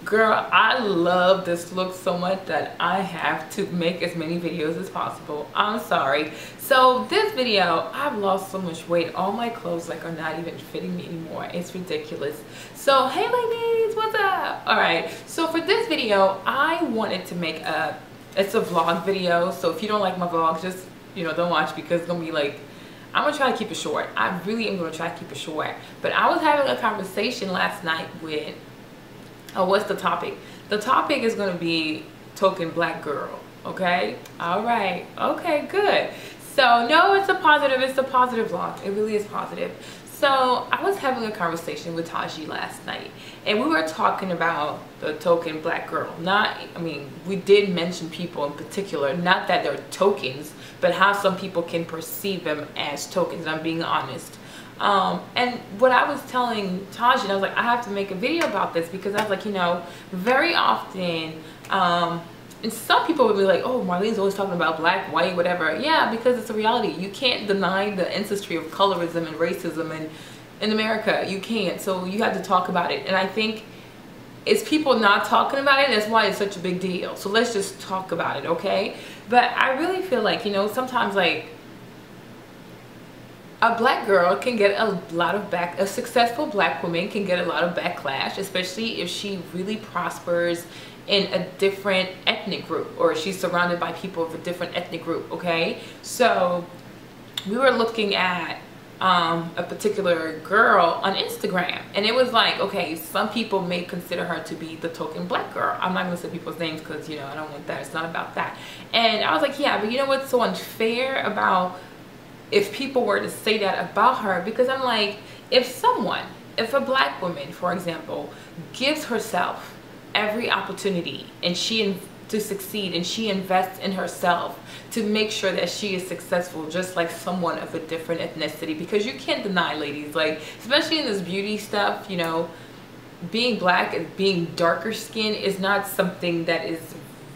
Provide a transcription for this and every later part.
Girl, I love this look so much that I have to make as many videos as possible. I'm sorry. So this video, I've lost so much weight. All my clothes are not even fitting me anymore. It's ridiculous. So hey ladies, what's up? All right, so for this video, I wanted to make it's a vlog video. So if you don't like my vlogs, just don't watch, because it's gonna be I'm gonna try to keep it short. I really am gonna try to keep it short. But I was having a conversation last night with, what's the topic? The topic is gonna be token black girl. Okay, all right, okay, good. So no, it's a positive vlog. It really is positive. So I was having a conversation with Taji last night, and we were talking about the token black girl. We did mention people in particular, not that they're tokens, but how some people can perceive them as tokens. I'm being honest. And what I was telling Taji, I was like, I have to make a video about this, because I was like, very often, and some people would be like, oh, Marlene's always talking about black, white, whatever. Yeah, because it's a reality. You can't deny the ancestry of colorism and racism in America. You can't. So you have to talk about it. And I think it's people not talking about it, that's why it's such a big deal. So let's just talk about it, okay? But I really feel like, sometimes a black girl can get a lot of a successful black woman can get a lot of backlash, especially if she really prospers in a different ethnic group, or she's surrounded by people of a different ethnic group, okay? So we were looking at a particular girl on Instagram, and it was like, okay, some people may consider her to be the token black girl. I'm not gonna say people's names because I don't want that. It's not about that. And I was like, yeah, but you know what's so unfair about if people were to say that about her? Because I'm like, if a black woman, for example, gives herself every opportunity to succeed, and she invests in herself to make sure that she is successful, just like someone of a different ethnicity, because you can't deny, ladies, especially in this beauty stuff, being black and being darker skin is not something that is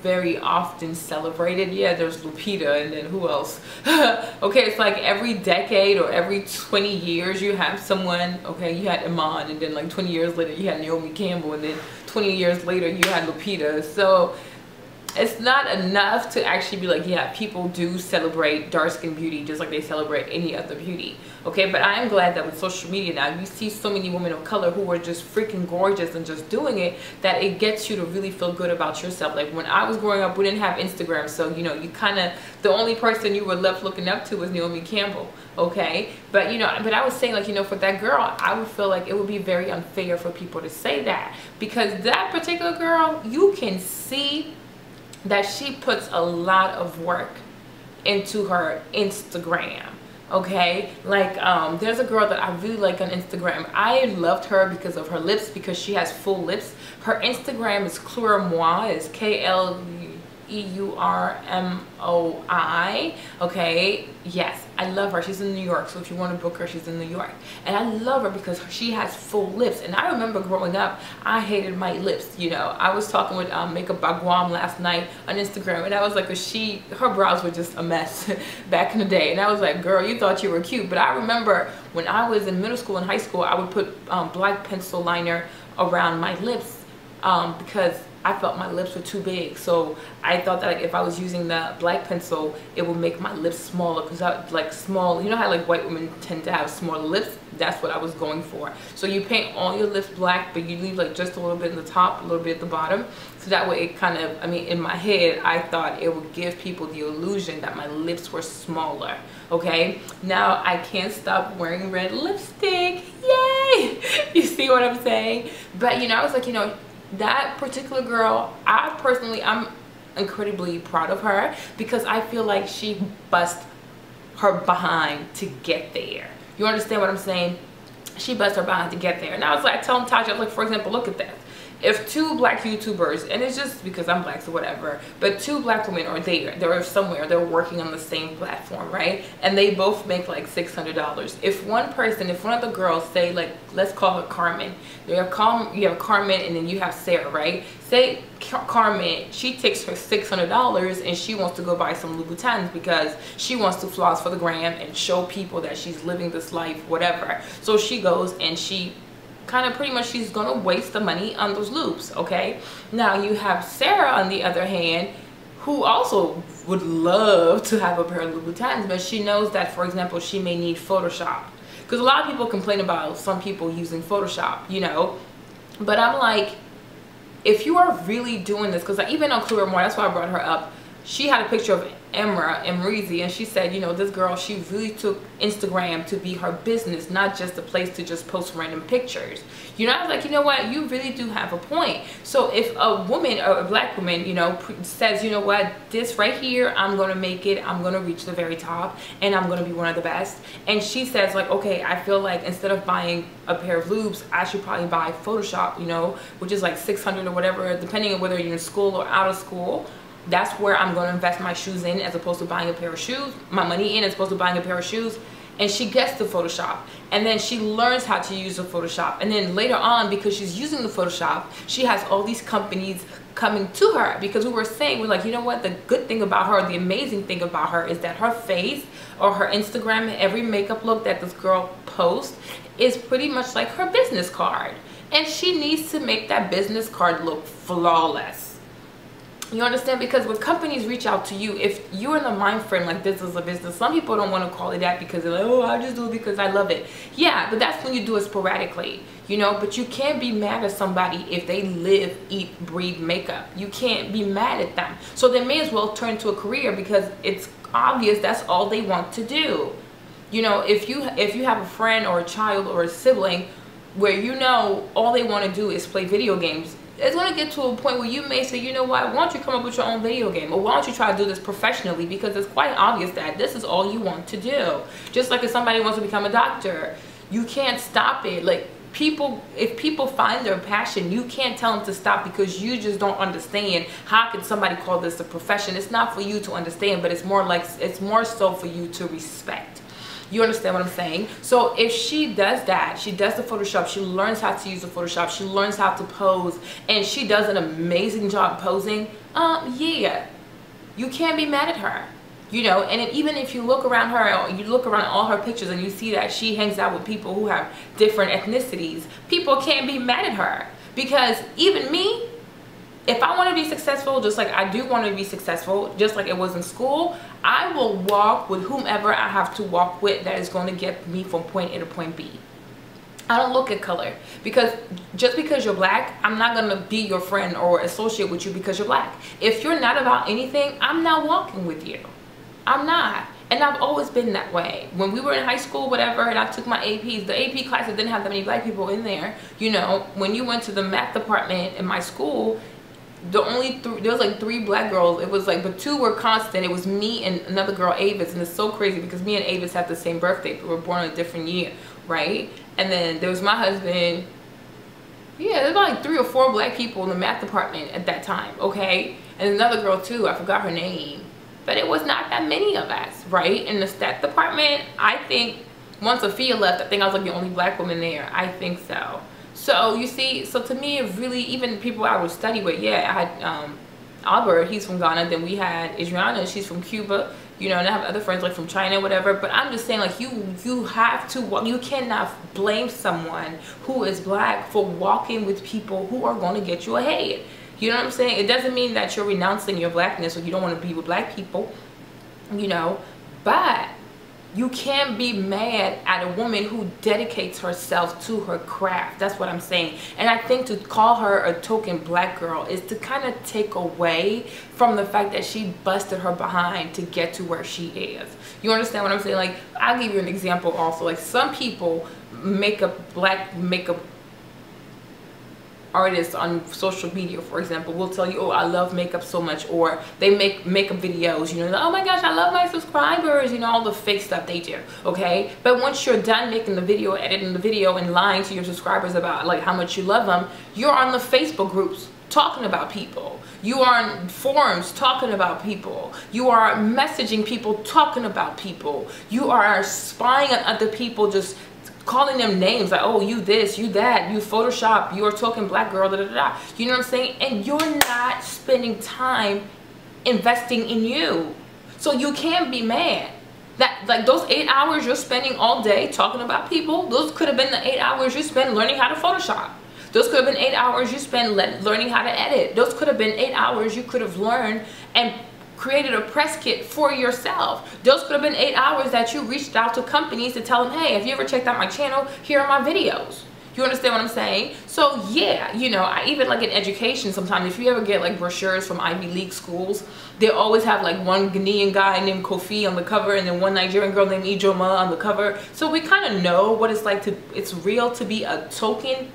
very often celebrated. Yeah, there's Lupita, and then who else? Okay, it's like every decade or every 20 years you have someone. Okay, you had Iman, and then 20 years later you had Naomi Campbell, and then 20 years later you had Lupita. So it's not enough to actually be like, yeah, people do celebrate dark skin beauty just like they celebrate any other beauty. Okay, but I am glad that with social media now, you see so many women of color who are just freaking gorgeous and just doing it, that it gets you to really feel good about yourself. Like when I was growing up, we didn't have Instagram, so you kind of, the only person you were left looking up to was Naomi Campbell. Okay, but but I was saying, for that girl, I would feel like it would be very unfair for people to say that, because that particular girl, you can see that she puts a lot of work into her Instagram. Okay, there's a girl that I really like on Instagram. I loved her because of her lips, because she has full lips. Her Instagram is Kleurmoi, is Kleurmoi. Okay, yes, I love her. She's in New York, so if you want to book her, she's in New York. And I love her because she has full lips. And I remember growing up, I hated my lips. I was talking with Makeup by Guam last night on Instagram, and I was like, her brows were just a mess back in the day. And I was like, girl, you thought you were cute. But I remember when I was in middle school and high school, I would put black pencil liner around my lips because I felt my lips were too big. So I thought that if I was using the black pencil, it would make my lips smaller, because I small, how white women tend to have smaller lips. That's what I was going for. So you paint all your lips black, but you leave just a little bit in the top, a little bit at the bottom, so that way it kind of, in my head, I thought it would give people the illusion that my lips were smaller. Okay, now I can't stop wearing red lipstick. Yay! You see what I'm saying? But I was like, that particular girl, I'm incredibly proud of her, because I feel like she bust her behind to get there. You understand what I'm saying? She bust her behind to get there. And I was like, telling Tasha, I was like, for example, look at this. If two black YouTubers, and it's just because I'm black, so whatever, but two black women are there, they're somewhere, they're working on the same platform, right? And they both make $600. If one of the girls, say, let's call her Carmen. You have Carmen, and then you have Sarah, right? Say Carmen, she takes her $600 and she wants to go buy some Louboutins because she wants to floss for the gram and show people that she's living this life, whatever. So she goes and she kind of pretty much she's gonna waste the money on those loops. Okay, now you have Sarah on the other hand, who also would love to have a pair of Louboutins, but she knows that, for example, she may need Photoshop, because a lot of people complain about some people using Photoshop, you know. But I'm like, if you are really doing this, because even on Clear More, that's why I brought her up, she had a picture of Emreezy, and she said, you know, this girl, she really took Instagram to be her business, not just a place to just post random pictures. You know, I was like, you know what, you really do have a point. So if a woman, or a black woman, you know, says, you know what, this right here, I'm gonna make it, I'm gonna reach the very top, and I'm gonna be one of the best, and she says like, okay, I feel like instead of buying a pair of lubes, I should probably buy Photoshop, you know, which is like 600 or whatever, depending on whether you're in school or out of school. That's where I'm going to invest my shoes in, as opposed to buying a pair of shoes, my money in, as opposed to buying a pair of shoes. And she gets the Photoshop, and then she learns how to use the Photoshop, and then later on, because she's using the Photoshop, she has all these companies coming to her, because we were saying, we're like, you know what, the good thing about her, the amazing thing about her, is that her face or her Instagram, every makeup look that this girl posts is pretty much like her business card, and she needs to make that business card look flawless. You understand? Because when companies reach out to you, if you're in the mind frame like this is a business, some people don't want to call it that because they're like, oh, I just do it because I love it. Yeah, but that's when you do it sporadically, you know. But you can't be mad at somebody if they live, eat, breathe makeup. You can't be mad at them. So they may as well turn to a career, because it's obvious that's all they want to do. You know, if you have a friend or a child or a sibling where you know all they want to do is play video games, it's going to get to a point where you may say, you know what, why don't you come up with your own video game, or why don't you try to do this professionally, because it's quite obvious that this is all you want to do. Just like if somebody wants to become a doctor, you can't stop it. Like, people, if people find their passion, you can't tell them to stop, because you just don't understand how can somebody call this a profession. It's not for you to understand, but it's more like, it's more so for you to respect. You understand what I'm saying? So if she does that, she does the Photoshop, she learns how to use the Photoshop, she learns how to pose, and she does an amazing job posing, yeah, you can't be mad at her. You know, and even if you look around her, you look around all her pictures and you see that she hangs out with people who have different ethnicities, people can't be mad at her. Because even me, if I want to be successful, just like I do want to be successful, just like it was in school, I will walk with whomever I have to walk with that is going to get me from point A to point B. I don't look at color, because just because you're black, I'm not going to be your friend or associate with you because you're black. If you're not about anything, I'm not walking with you. I'm not. And I've always been that way. When we were in high school, whatever, and I took my APs, the AP classes didn't have that many black people in there. You know, when you went to the math department in my school, there was like 3 black girls. It was like, but 2 were constant. It was me and another girl, Avis, and it's so crazy because me and Avis have the same birthday, but we're born in a different year, right? And then there was my husband. Yeah, there's like 3 or 4 black people in the math department at that time, okay? And another girl too, I forgot her name, but it was not that many of us, right? In the stat department, I think once Afia left, I think I was like the only black woman there. I think so. So you see, so to me, it really, even people I would study with, yeah, I had Albert, he's from Ghana. Then we had Adriana, she's from Cuba, you know, and I have other friends like from China, whatever. But I'm just saying, like, you have to, you cannot blame someone who is black for walking with people who are going to get you ahead. You know what I'm saying? It doesn't mean that you're renouncing your blackness or you don't want to be with black people, you know, but you can't be mad at a woman who dedicates herself to her craft. That's what I'm saying. And I think to call her a token black girl is to kind of take away from the fact that she busted her behind to get to where she is. You understand what I'm saying? Like, I'll give you an example also. Like, some people black makeup artists on social media, for example, will tell you, oh, I love makeup so much, or they make makeup videos, you know, oh my gosh, I love my subscribers, you know, all the fake stuff they do, okay? But once you're done making the video, editing the video, and lying to your subscribers about like how much you love them, you're on the Facebook groups talking about people. You are on forums talking about people. You are messaging people talking about people. You are spying on other people, just calling them names like, oh, you this, you that, you Photoshop, you're talking black girl, da da da. You know what I'm saying? And you're not spending time investing in you. So you can't be mad. That, like, those 8 hours you're spending all day talking about people, those could have been the 8 hours you spent learning how to Photoshop. Those could have been 8 hours you spent learning how to edit. Those could have been 8 hours you could have learned and created a press kit for yourself. Those could have been 8 hours that you reached out to companies to tell them, hey, have you ever checked out my channel? Here are my videos. You understand what I'm saying? So yeah, you know, I even like in education sometimes, if you ever get like brochures from Ivy League schools, they always have like one Ghanaian guy named Kofi on the cover and then one Nigerian girl named Ijoma on the cover. So we kind of know what it's like to, it's real to be a token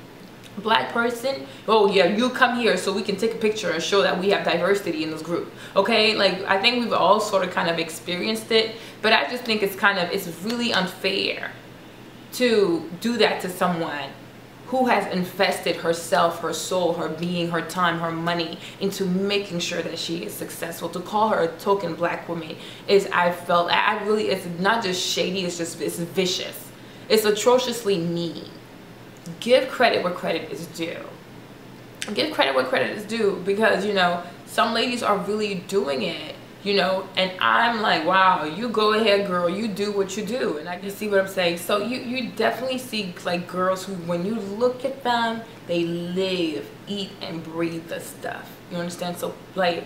black person. Oh yeah, you come here so we can take a picture and show that we have diversity in this group. Okay, like I think we've all sort of kind of experienced it, but I just think it's kind of, it's really unfair to do that to someone who has invested herself, her soul, her being, her time, her money into making sure that she is successful. To call her a token black woman is, I really, it's not just shady, it's vicious. It's atrociously mean. Give credit where credit is due. Give credit where credit is due, because, you know, some ladies are really doing it, you know, and I'm like, wow, you go ahead, girl, you do what you do. And I can see what I'm saying. So you definitely see like girls who, when you look at them, they live, eat, and breathe the stuff. You understand? So like,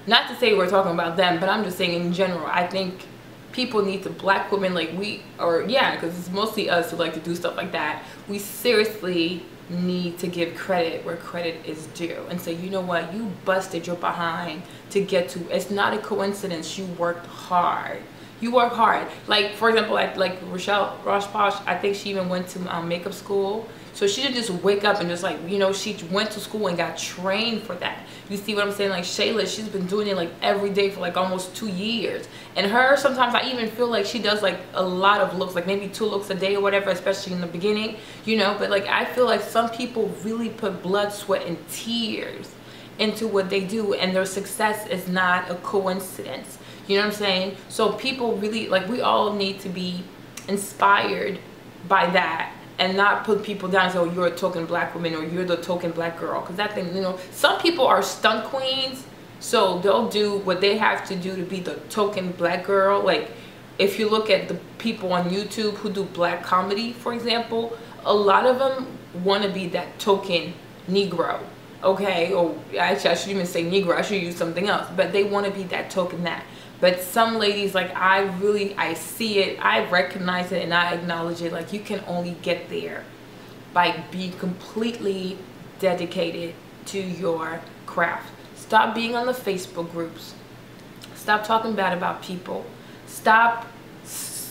not to say we're talking about them, but I'm just saying in general, I think people need to, black women, like we, or yeah, because it's mostly us who like to do stuff like that, we seriously need to give credit where credit is due and say, you know what, you busted your behind to get to, it's not a coincidence, you worked hard. You work hard. Like for example, like Rochelle Rosh-Posh, I think she even went to makeup school. So she didn't just wake up and just like, you know, she went to school and got trained for that. You see what I'm saying? Like Shayla, she's been doing it like every day for like almost 2 years. And her, sometimes I even feel like she does like a lot of looks, like maybe 2 looks a day or whatever, especially in the beginning, you know. But like I feel like some people really put blood, sweat, and tears into what they do, and their success is not a coincidence. You know what I'm saying? So people really, like, we all need to be inspired by that and not put people down and say, oh, you're a token black woman or you're the token black girl. Because that thing, you know, some people are stunt queens, so they'll do what they have to do to be the token black girl. Like if you look at the people on YouTube who do black comedy, for example, a lot of them want to be that token Negro. Okay, or actually I should even say Negro, I should use something else, but they want to be that token that. But some ladies, like I see it, I recognize it, and I acknowledge it. Like you can only get there by being completely dedicated to your craft. Stop being on the Facebook groups. Stop talking bad about people. Stop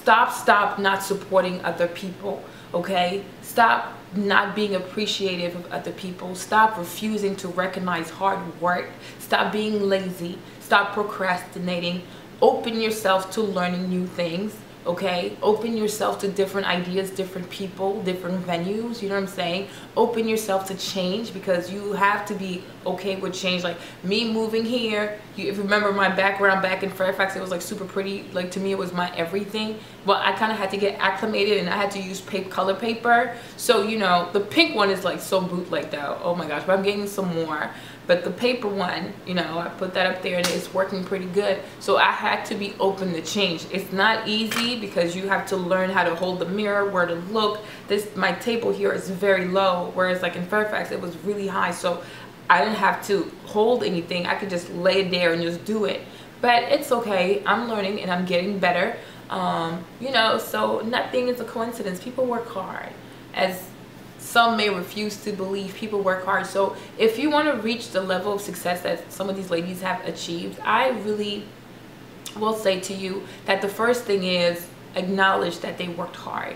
not supporting other people, okay? Stop not being appreciative of other people. Stop refusing to recognize hard work. Stop being lazy. Stop procrastinating. Open yourself to learning new things, okay? Open yourself to different ideas, different people, different venues, you know what I'm saying? Open yourself to change, because you have to be okay with change. Like me moving here, if you remember my background back in Fairfax, it was like super pretty. Like to me, it was my everything. Well, I kind of had to get acclimated and I had to use color paper. So, you know, the pink one is like so bootleg though. Oh my gosh, but I'm getting some more. But the paper one, you know, I put that up there and it's working pretty good. So I had to be open to change. It's not easy because you have to learn how to hold the mirror, where to look. My table here is very low, whereas like in Fairfax, it was really high. So I didn't have to hold anything. I could just lay it there and just do it. But it's okay. I'm learning and I'm getting better. You know, so nothing is a coincidence. People work hard. As some may refuse to believe, people work hard. So if you want to reach the level of success that some of these ladies have achieved, I really will say to you that the first thing is acknowledge that they worked hard.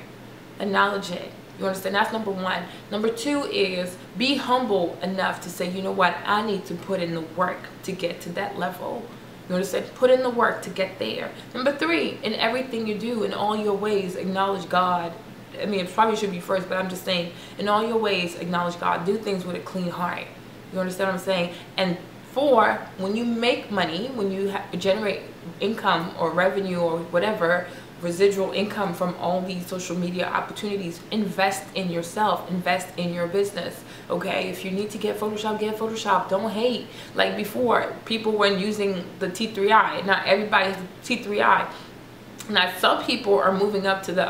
Acknowledge it. You understand? That's number one. Number two is be humble enough to say, you know what, I need to put in the work to get to that level. You understand? Put in the work to get there. Number three, in everything you do, in all your ways, acknowledge God. I mean, it probably should be first, but I'm just saying, in all your ways, acknowledge God. Do things with a clean heart. You understand what I'm saying? And four, when you make money, when you generate income or revenue or whatever, residual income from all these social media opportunities, invest in yourself, invest in your business, okay? If you need to get Photoshop, get Photoshop. Don't hate. Like before, people weren't using the T3i. Not everybody has the T3i. Now some people are moving up to the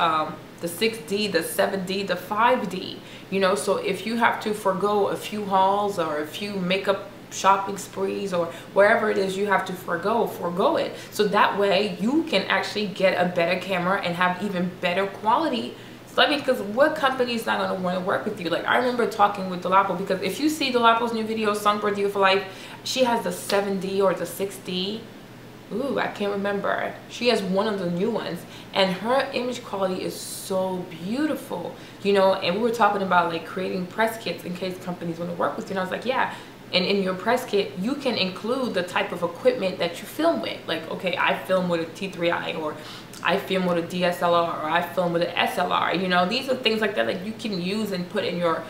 6D, the 7D, the 5D, you know. So if you have to forego a few hauls or a few makeup shopping sprees or wherever it is you have to forego it, so that way you can actually get a better camera and have even better quality. So I mean, because what company is not going to want to work with you? Like I remember talking with Delapo, because if you see Delapo's new video, Songbird You for Life, she has the 7D or the 6D. Ooh, I can't remember. She has one of the new ones, and her image quality is so beautiful, you know. And we were talking about like creating press kits in case companies want to work with you, and I was like, yeah. And in your press kit, you can include the type of equipment that you film with. Like, okay, I film with a T3i, or I film with a DSLR, or I film with an SLR. You know, these are things like that you can use and put in your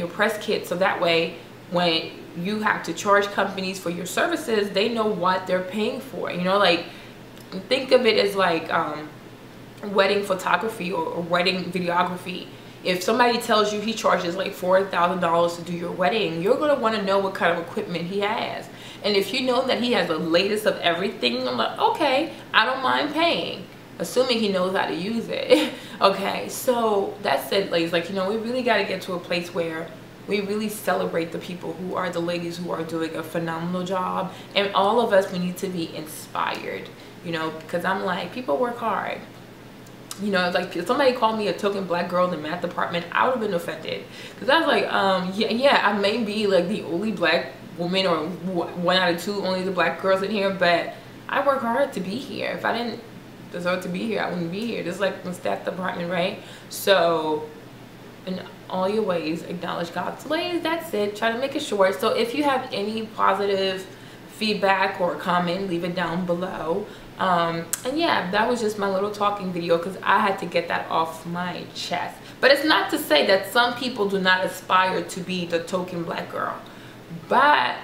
press kit, so that way when you have to charge companies for your services, they know what they're paying for. You know, like think of it as like wedding photography or wedding videography. If somebody tells you he charges like $4,000 to do your wedding, you're going to want to know what kind of equipment he has. And if you know that he has the latest of everything, I'm like, okay, I don't mind paying, assuming he knows how to use it. Okay, so that's it, ladies. Like, you know, we really got to get to a place where we really celebrate the people who are the ladies who are doing a phenomenal job. And all of us, we need to be inspired, you know, because I'm like, people work hard. You know, like if somebody called me a token black girl in the math department, I would have been offended, because I was like, yeah, I may be like the only black woman, or 1 out of 2 only the black girls in here, but I work hard to be here. If I didn't deserve to be here, I wouldn't be here. Just like the staff department, right? So in all your ways, acknowledge God. So ladies, that's it. Try to make it short. So if you have any positive feedback or comment, leave it down below. And yeah, that was just my little talking video, because I had to get that off my chest. But it's not to say that some people do not aspire to be the token black girl, but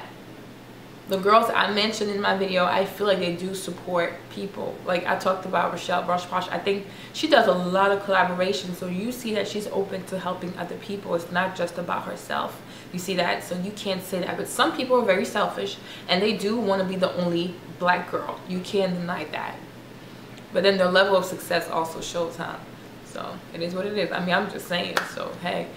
the girls I mentioned in my video, I feel like they do support people. Like I talked about Rochelle Brush Posh, I think she does a lot of collaboration, so you see that she's open to helping other people. It's not just about herself. You see that? So you can't say that. But some people are very selfish, and they do want to be the only black girl. You can't deny that. But then their level of success also shows, huh? So it is what it is. I mean, I'm just saying. So hey.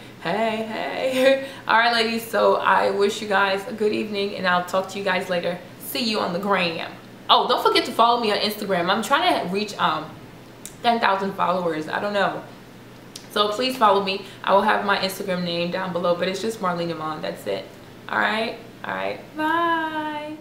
All right, ladies, so I wish you guys a good evening, and I'll talk to you guys later. See you on the gram. Oh, don't forget to follow me on Instagram. I'm trying to reach 10,000 followers. I don't know, so please follow me. I will have my Instagram name down below, but it's just Marlene Iman. That's it. All right, bye.